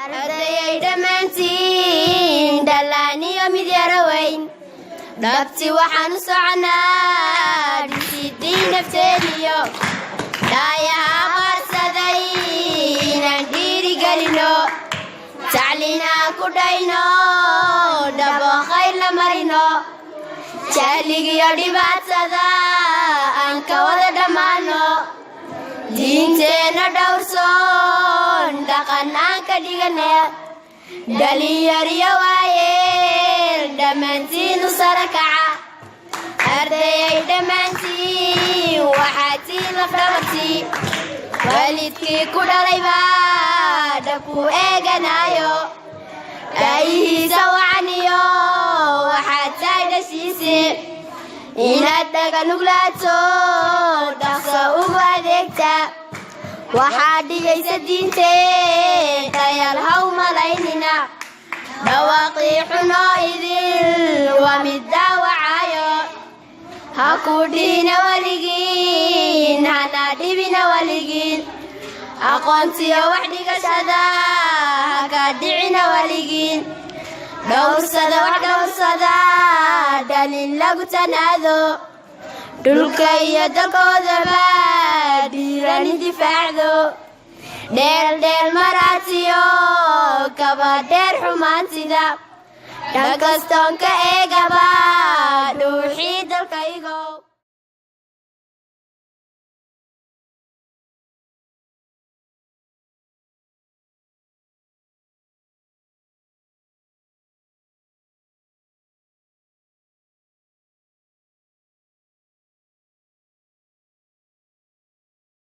أردي دمانتين دلاني مديروين دبتي وحن صعنا دسيتي نفتنيو دايا مرسدين نديري قلينو تعلينا كدينو دبو خير لمرينو جاليك يودي باتسدا أنك وذا دمانو دينتنا دورسون دقن أنك ديغنيا دليل يوايل دمانتين سركعة أردي دمانتين وحاتي لفرمتي والدكي كدريبا دكو إيغنايو أيه سوعنيو وحاتي دسيسي inaad dhaga nuglaato dhaqso ugu adeegta waxaa dhigaysa diintee dayal haw malaynina dhawaaqii xunoo idil waa mid daawacayo ha ku dhihina weligiin hana dhibina weligiin aqoontiyo wax dhigashada ha ka dhicina weligiin dhowrsada wax dhowrsada dhalin lagu tanaado dhulka iyo dalkoodaba dhiirani difaacdo dheel dheel maraatiyo kaba dheer xumaantida dhankastoon ka eegaba dhuuxiida